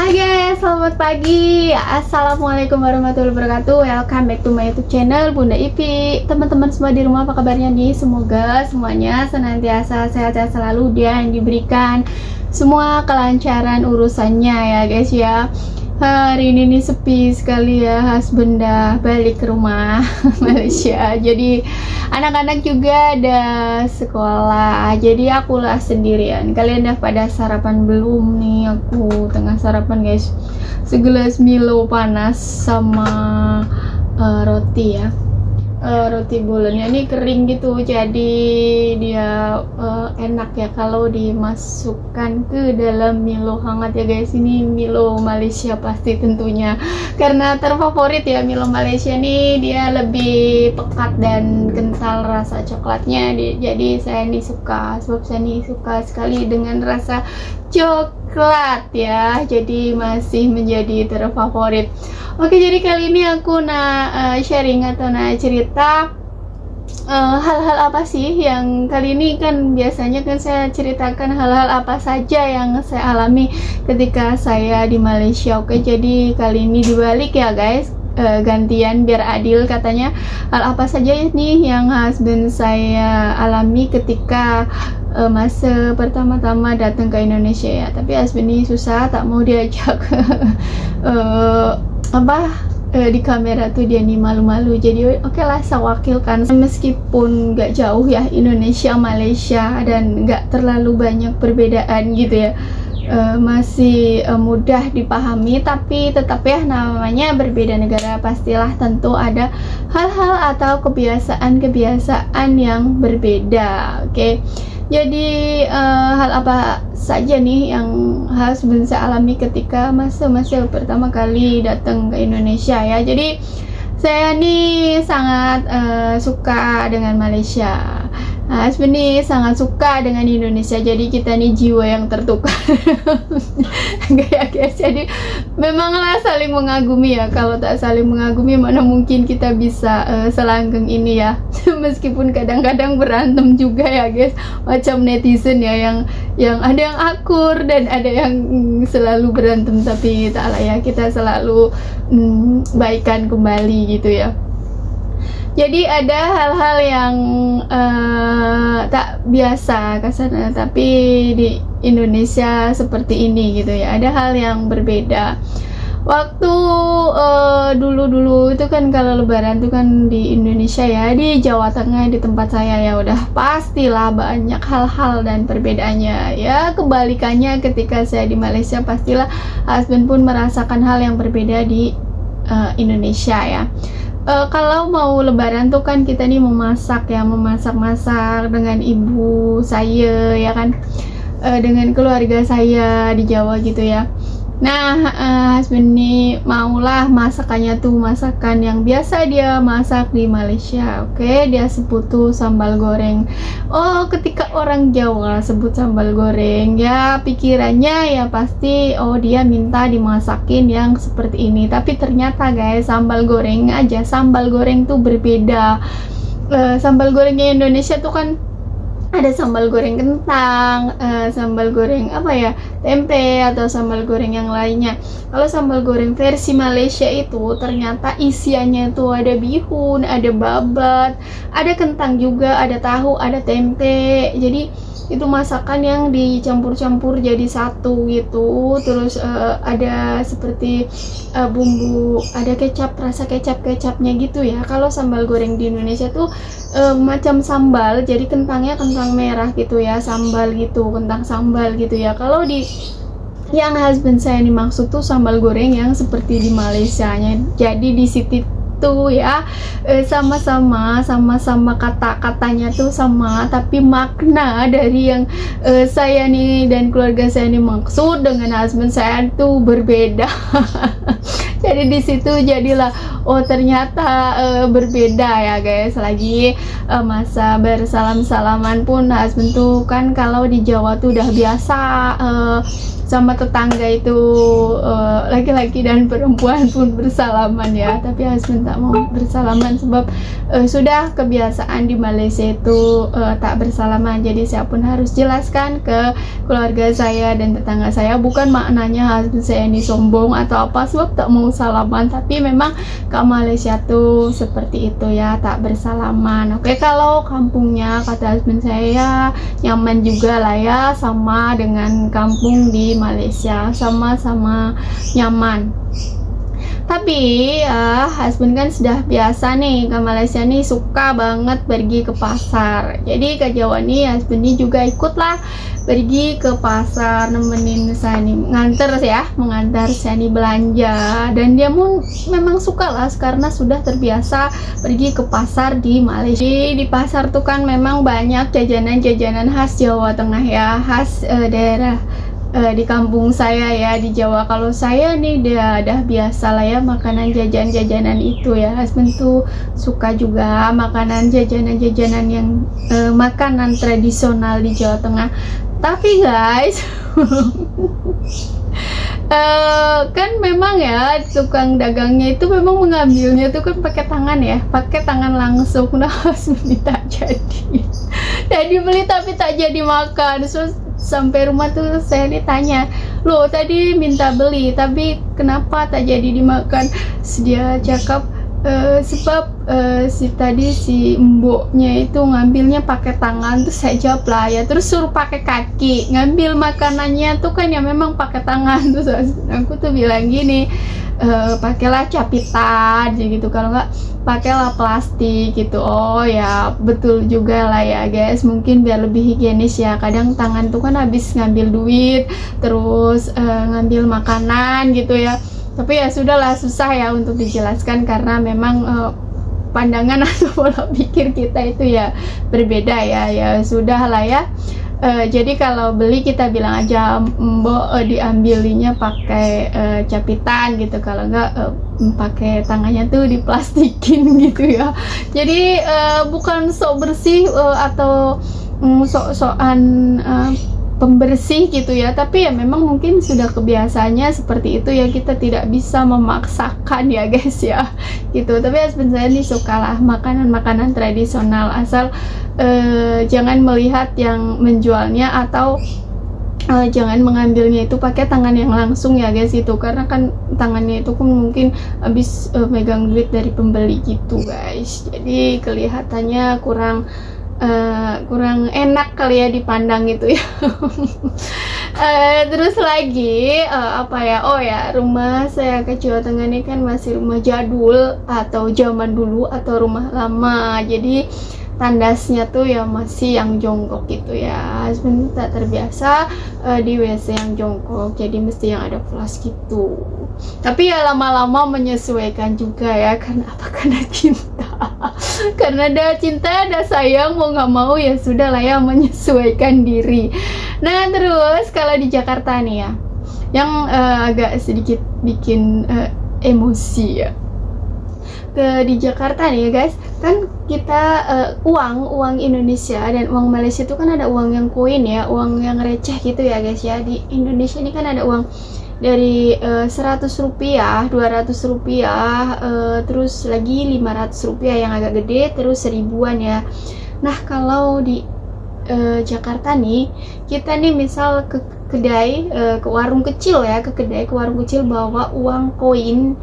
Hai guys, selamat pagi. Assalamualaikum warahmatullahi wabarakatuh. Welcome back to my YouTube channel Bunda Ipi. Teman-teman semua di rumah, apa kabarnya nih? Semoga semuanya senantiasa sehat-sehat selalu dan diberikan semua kelancaran urusannya ya guys ya. Hari ini nih sepi sekali ya, husbanda balik ke rumah Malaysia. Jadi anak-anak juga ada sekolah, jadi akulah sendirian. Kalian udah pada sarapan belum nih? Aku tengah sarapan guys, segelas Milo panas sama roti ya. Roti bulannya ini kering gitu, jadi dia enak ya kalau dimasukkan ke dalam Milo hangat ya guys. Ini Milo Malaysia pasti tentunya, karena terfavorit ya Milo Malaysia nih, dia lebih pekat dan kental rasa coklatnya. Jadi saya nih suka, sebab saya nih suka sekali dengan rasa coklat ya, jadi masih menjadi terfavorit. Oke, jadi kali ini aku sharing atau cerita hal-hal apa sih yang kali ini kan biasanya kan saya ceritakan hal-hal apa saja yang saya alami ketika saya di Malaysia. Oke, jadi kali ini dibalik ya guys, gantian biar adil katanya. Hal apa saja nih yang husband saya alami ketika masa pertama-tama datang ke Indonesia ya. Tapi husband ini susah, tak mau diajak di kamera tuh, dia nih malu-malu. Jadi oke lah, saya wakilkan meskipun nggak jauh ya Indonesia Malaysia dan nggak terlalu banyak perbedaan gitu ya. Masih mudah dipahami, tapi tetap ya namanya berbeda negara, pastilah tentu ada hal-hal atau kebiasaan-kebiasaan yang berbeda. Oke. Jadi hal apa saja nih yang husband saya alami ketika masa pertama kali datang ke Indonesia ya. Jadi saya nih sangat suka dengan Malaysia. Husband nih sangat suka dengan Indonesia. Jadi kita nih jiwa yang tertukar. Guys, jadi memanglah saling mengagumi ya. Kalau tak saling mengagumi, mana mungkin kita bisa selanggeng ini ya. Meskipun kadang-kadang berantem juga ya guys, macam netizen ya, yang ada yang akur dan ada yang selalu berantem. Tapi tak lah ya, kita selalu baikan kembali gitu ya. Jadi ada hal-hal yang tak biasa kesana, tapi di Indonesia seperti ini gitu ya. Ada hal yang berbeda. Waktu dulu itu kan kalau lebaran tuh kan di Indonesia ya, di Jawa Tengah, di tempat saya ya, udah pastilah banyak hal-hal dan perbedaannya ya. Kebalikannya ketika saya di Malaysia, pastilah husband pun merasakan hal yang berbeda di Indonesia ya. Kalau mau lebaran tuh kan kita nih memasak dengan ibu saya ya kan, dengan keluarga saya di Jawa gitu ya. Nah, husband nih maulah masakannya tuh masakan yang biasa dia masak di Malaysia. Oke, dia sebut tuh sambal goreng. Oh, ketika orang Jawa sebut sambal goreng ya, pikirannya ya pasti dia minta dimasakin yang seperti ini. Tapi ternyata guys, sambal goreng tuh berbeda. Sambal gorengnya Indonesia tuh kan ada sambal goreng kentang, sambal goreng tempe, atau sambal goreng yang lainnya. Kalau sambal goreng versi Malaysia itu ternyata isiannya tuh ada bihun, ada babat, ada kentang juga, ada tahu, ada tempe. Jadi itu masakan yang dicampur-campur jadi satu gitu. Terus ada seperti bumbu, ada rasa kecapnya gitu ya. Kalau sambal goreng di Indonesia tuh macam sambal, jadi kentangnya kentang merah gitu ya, sambal gitu, kentang sambal gitu ya. Kalau di yang husband saya ini maksud tuh sambal goreng yang seperti di Malaysianya. Jadi di situ tuh ya sama-sama kata-katanya tuh sama, tapi makna dari yang saya nih dan keluarga saya ini maksud dengan husband saya tuh berbeda. Jadi di situ jadilah ternyata berbeda ya guys. Lagi masa bersalam-salaman pun husband tuh kan kalau di Jawa tuh udah biasa sama tetangga itu laki-laki dan perempuan pun bersalaman ya, tapi husband tak mau bersalaman sebab sudah kebiasaan di Malaysia itu tak bersalaman. Jadi saya pun harus jelaskan ke keluarga saya dan tetangga saya, bukan maknanya husband saya ini sombong atau apa sebab tak mau salaman, tapi memang ke Malaysia tuh seperti itu ya, tak bersalaman. Oke, kalau kampungnya kata husband saya nyaman juga lah ya, sama dengan kampung di Malaysia, sama-sama nyaman. Tapi husband kan sudah biasa nih ke Malaysia nih, suka banget pergi ke pasar. Jadi ke Jawa nih husband nih juga ikutlah pergi ke pasar, nemenin saya nih mengantar saya nih belanja. Dan dia pun memang suka lah karena sudah terbiasa pergi ke pasar di Malaysia. Di pasar tuh kan memang banyak jajanan-jajanan khas Jawa Tengah ya, khas daerah di kampung saya ya, di Jawa. Kalau saya nih dah biasa lah ya makanan jajanan itu ya. Husband tuh suka juga makanan jajanan yang makanan tradisional di Jawa Tengah. Tapi guys kan memang ya tukang dagangnya itu memang mengambilnya tuh kan pakai tangan langsung. Nah husband tak jadi beli tapi tak jadi makan. So, sampai rumah tuh saya ditanya, loh tadi minta beli tapi kenapa tak jadi dimakan? Dia cakap sebab si mboknya itu ngambilnya pakai tangan. Terus saya jawab lah ya, terus suruh pakai kaki ngambil makanannya tuh kan ya memang pakai tangan. Terus aku tuh bilang gini, pakailah capitan gitu, kalau nggak pakailah plastik gitu. Oh ya betul juga lah ya guys, mungkin biar lebih higienis ya. Kadang tangan tuh kan habis ngambil duit terus ngambil makanan gitu ya. Tapi ya sudahlah, susah ya untuk dijelaskan karena memang pandangan atau pola pikir kita itu ya berbeda ya. Ya sudah lah ya. Jadi kalau beli kita bilang aja mbok diambilinya pakai capitan gitu, kalau enggak pakai tangannya tuh diplastikin gitu ya. Jadi bukan sok bersih atau sok-sokan pembersih gitu ya, tapi ya memang mungkin sudah kebiasaannya seperti itu ya, kita tidak bisa memaksakan ya guys ya gitu. Tapi husband saya nih sukalah makanan-makanan tradisional, asal jangan melihat yang menjualnya atau jangan mengambilnya itu pakai tangan yang langsung ya guys gitu, karena kan tangannya itu pun mungkin habis megang duit dari pembeli gitu guys. Jadi kelihatannya kurang enak kali ya dipandang gitu ya. Terus lagi rumah saya ke Jawa Tengah ini kan masih rumah jadul atau zaman dulu atau rumah lama, jadi tandasnya tuh ya masih yang jongkok gitu ya. Husband tak terbiasa di WC yang jongkok, jadi mesti yang ada flush gitu. Tapi ya lama-lama menyesuaikan juga ya, karena apa? Karena cinta. Karena ada cinta, ada sayang, mau nggak mau ya sudah lah ya, menyesuaikan diri. Nah terus kalau di Jakarta nih ya, yang agak sedikit bikin emosi ya, di Jakarta nih ya guys, kan kita uang Indonesia dan uang Malaysia itu kan ada uang yang koin ya, uang yang receh gitu ya guys ya. Di Indonesia ini kan ada uang dari 100 rupiah, 200 rupiah, terus lagi 500 rupiah yang agak gede, terus 1000-an ya. Nah kalau di Jakarta nih, kita nih misal ke kedai, ke warung kecil ya, ke warung kecil bawa uang koin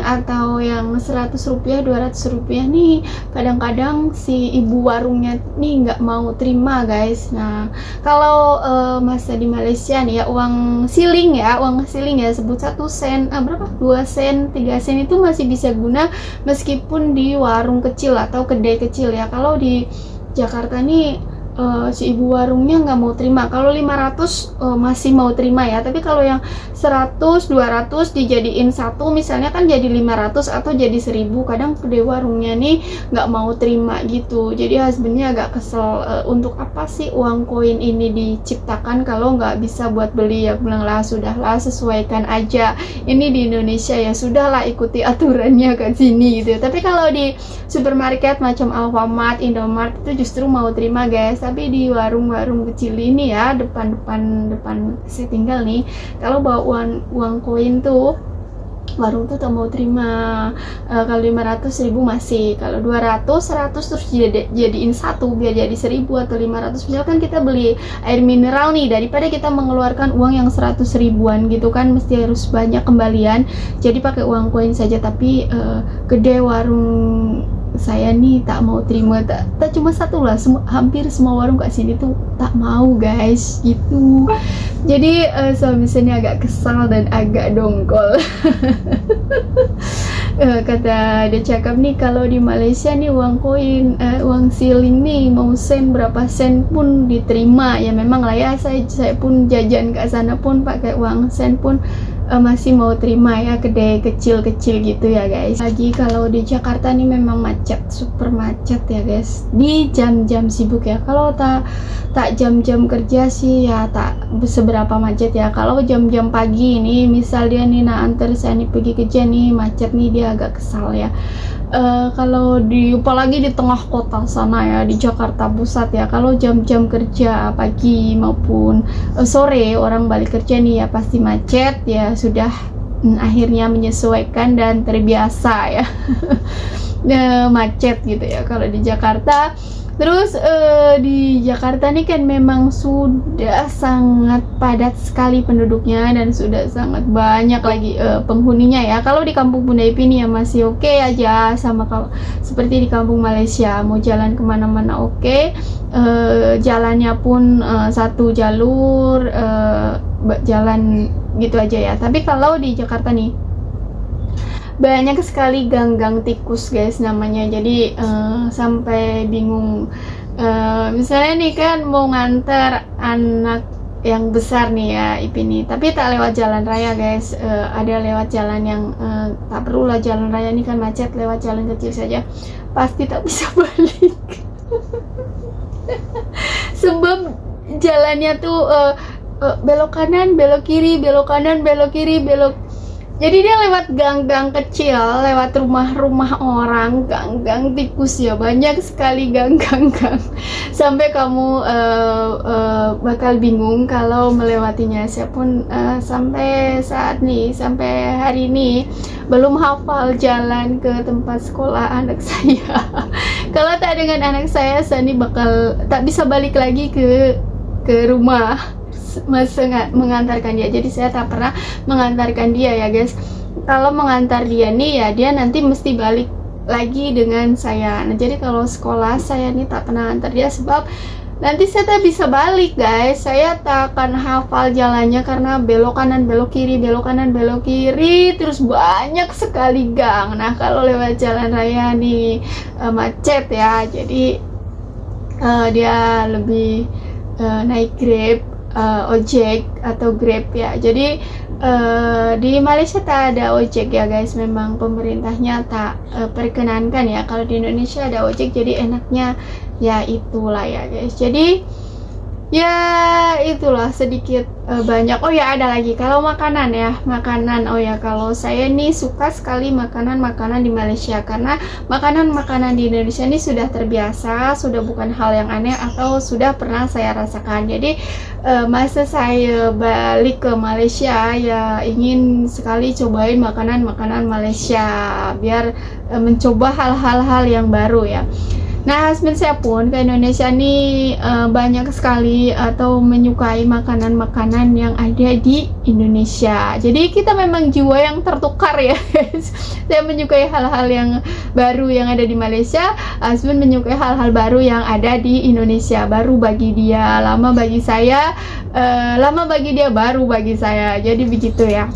atau yang 100 rupiah, 200 rupiah nih, kadang-kadang si ibu warungnya nih nggak mau terima guys. Nah kalau masa di Malaysia nih ya, uang siling ya sebut 1 sen, berapa? 2 sen, 3 sen itu masih bisa guna meskipun di warung kecil atau kedai kecil ya. Kalau di Jakarta nih si ibu warungnya nggak mau terima. Kalau 500 masih mau terima ya, tapi kalau yang 100, 200 dijadiin satu misalnya kan jadi 500 atau jadi 1000. Kadang di warungnya nih nggak mau terima gitu, jadi husbandnya agak kesel, untuk apa sih uang koin ini diciptakan kalau nggak bisa buat beli. Ya bilang lah, sudahlah sesuaikan aja, ini di Indonesia ya sudahlah, ikuti aturannya ke sini gitu. Tapi kalau di supermarket macam Alfamart, Indomart itu justru mau terima guys. Tapi di warung-warung kecil ini ya, depan saya tinggal nih, kalau bawa uang koin tuh warung tuh tak mau terima. Kalau 500, 1000 masih, kalau 200, 100 terus jadiin satu biar jadi 1000 atau 500. Misalkan kita beli air mineral nih, daripada kita mengeluarkan uang yang 100 ribuan gitu kan, mesti harus banyak kembalian, jadi pakai uang koin saja. Tapi gede warung saya nih tak mau terima, tak cuma satu lah, hampir semua warung kat sini tuh tak mau guys gitu. Jadi suami saya agak kesal dan agak dongkol. Kata dia cakap nih, kalau di Malaysia nih uang koin, uang siling nih mau sen berapa sen pun diterima. Ya memang lah ya, saya pun jajan ke sana pun pakai uang sen pun masih mau terima ya, kedai kecil-kecil gitu ya guys. Lagi kalau di Jakarta nih memang macet, super macet ya guys, di jam-jam sibuk ya. Kalau tak jam-jam kerja sih ya tak seberapa macet ya. Kalau jam-jam pagi ini misal dia nih nak antar saya nih pergi kerja nih, macet nih, dia agak kesal ya. Kalau apalagi di tengah kota sana ya, di Jakarta Pusat ya, kalau jam-jam kerja pagi maupun sore orang balik kerja nih ya pasti macet ya. Sudah akhirnya menyesuaikan dan terbiasa ya. Macet gitu ya kalau di Jakarta. Terus di Jakarta nih kan memang sudah sangat padat sekali penduduknya dan sudah sangat banyak lagi penghuninya ya. Kalau di Kampung Bunda Ipi nih ya masih oke aja, sama seperti di Kampung Malaysia, mau jalan kemana-mana oke. Jalannya pun satu jalur, jalan gitu aja ya. Tapi kalau di Jakarta nih banyak sekali gang-gang tikus guys namanya. Jadi sampai bingung. Misalnya nih kan mau nganter anak yang besar nih ya Ipi nih, tapi tak lewat jalan raya guys, ada lewat jalan yang tak perlu lah jalan raya nih kan macet, lewat jalan kecil saja pasti tak bisa balik. Sebab jalannya tuh belok kanan, belok kiri, belok kanan, belok kiri, belok. Jadi dia lewat gang-gang kecil, lewat rumah-rumah orang, gang-gang tikus ya, banyak sekali gang-gang. Sampai kamu bakal bingung kalau melewatinya. Saya pun sampai saat nih, sampai hari ini belum hafal jalan ke tempat sekolah anak saya. Kalau tak dengan anak saya nih bakal tak bisa balik lagi ke rumah mengantarkan dia. Jadi saya tak pernah mengantarkan dia ya guys. Kalau mengantar dia nih ya, dia nanti mesti balik lagi dengan saya. Nah jadi kalau sekolah saya nih tak pernah antar dia, sebab nanti saya tak bisa balik guys. Saya tak akan hafal jalannya karena belok kanan, belok kiri, belok kanan, belok kiri, terus banyak sekali gang. Nah kalau lewat jalan raya nih macet ya, jadi dia lebih naik Grab, ojek atau Grab ya. Jadi di Malaysia tak ada ojek ya guys, memang pemerintahnya tak perkenankan ya. Kalau di Indonesia ada ojek, jadi enaknya ya itulah ya guys. Jadi ya itulah sedikit banyak. Oh ya ada lagi kalau makanan ya, makanan. Oh ya kalau saya nih suka sekali makanan di Malaysia, karena makanan di Indonesia ini sudah terbiasa, sudah bukan hal yang aneh atau sudah pernah saya rasakan. Jadi masa saya balik ke Malaysia ya ingin sekali cobain makanan Malaysia, biar mencoba hal-hal yang baru ya. Nah, husband saya pun ke Indonesia nih banyak sekali atau menyukai makanan-makanan yang ada di Indonesia. Jadi kita memang jiwa yang tertukar ya guys. Saya menyukai hal-hal yang baru yang ada di Malaysia, husband menyukai hal-hal baru yang ada di Indonesia. Baru bagi dia, lama bagi saya, lama bagi dia, baru bagi saya. Jadi begitu ya.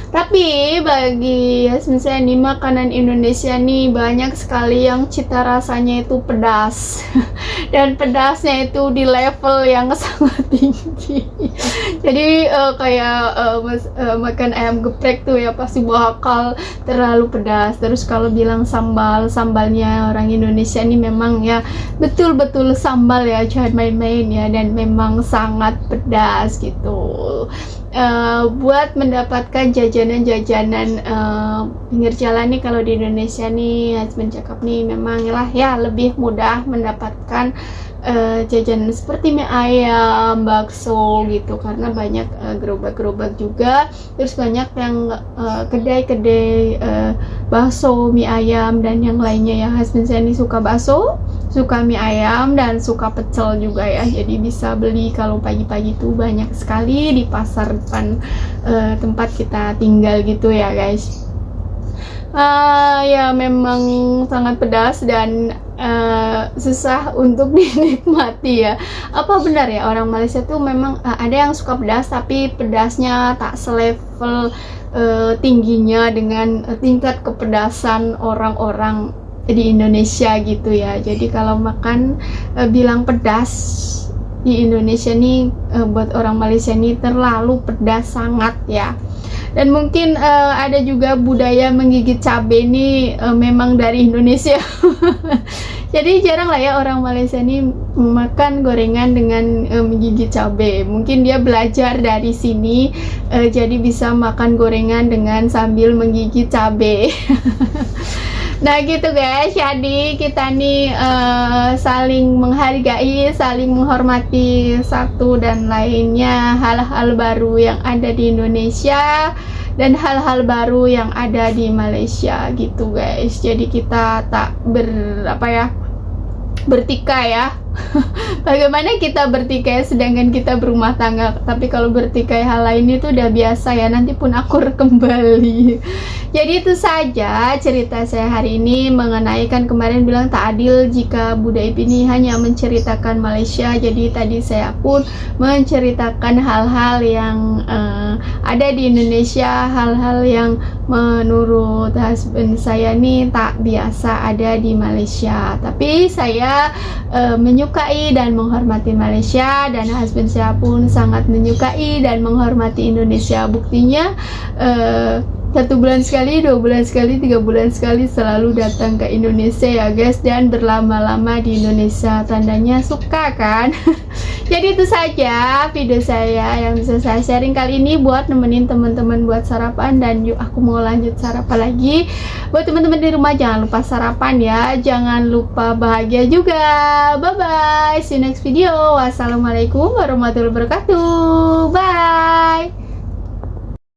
Tapi bagi Yasmin saya nih, makanan Indonesia nih banyak sekali yang cita rasanya itu pedas. Dan pedasnya itu di level yang sangat tinggi. Jadi kayak makan ayam geprek tuh ya pasti bakal terlalu pedas. Terus kalau bilang sambalnya orang Indonesia nih memang ya betul-betul sambal ya, jangan main-main ya, dan memang sangat pedas gitu. Buat mendapatkan jajanan-jajanan pinggir jalan nih kalau di Indonesia nih, Husband cakap nih memang lah ya lebih mudah mendapatkan jajanan seperti mie ayam, bakso gitu, karena banyak gerobak-gerobak juga, terus banyak yang kedai-kedai bakso, mie ayam dan yang lainnya ya. Husband saya ini suka bakso, suka mie ayam, dan suka pecel juga ya, jadi bisa beli kalau pagi-pagi tuh banyak sekali di pasar depan tempat kita tinggal gitu ya guys. Ya memang sangat pedas dan susah untuk dinikmati ya. Apa benar ya orang Malaysia tuh memang ada yang suka pedas tapi pedasnya tak selevel tingginya dengan tingkat kepedasan orang-orang di Indonesia gitu ya. Jadi kalau makan bilang pedas di Indonesia nih buat orang Malaysia nih terlalu pedas sangat ya. Dan mungkin ada juga budaya menggigit cabai ini memang dari Indonesia. Jadi jarang lah ya orang Malaysia ini makan gorengan dengan menggigit cabai. Mungkin dia belajar dari sini, jadi bisa makan gorengan dengan sambil menggigit cabai. Nah gitu guys, jadi kita nih saling menghargai, saling menghormati satu dan lainnya, hal-hal baru yang ada di Indonesia dan hal-hal baru yang ada di Malaysia gitu guys. Jadi kita tak bertikai ya. Bagaimana kita bertikai sedangkan kita berumah tangga, tapi kalau bertikai hal lain itu udah biasa ya, nanti pun akur kembali. Jadi itu saja cerita saya hari ini mengenai, kan kemarin bilang tak adil jika Buddha Ip ini hanya menceritakan Malaysia. Jadi tadi saya pun menceritakan hal-hal yang ada di Indonesia, hal-hal yang menurut husband saya nih tak biasa ada di Malaysia. Tapi saya menyukai dan menghormati Malaysia, dan husband saya pun sangat menyukai dan menghormati Indonesia. Buktinya 1 bulan sekali, 2 bulan sekali, 3 bulan sekali selalu datang ke Indonesia ya guys, dan berlama-lama di Indonesia, tandanya suka kan. Jadi itu saja video saya yang bisa saya sharing kali ini buat nemenin teman-teman buat sarapan, dan yuk aku mau lanjut sarapan lagi. Buat teman-teman di rumah jangan lupa sarapan ya, jangan lupa bahagia juga. Bye bye, see you next video. Wassalamualaikum warahmatullahi wabarakatuh. Bye.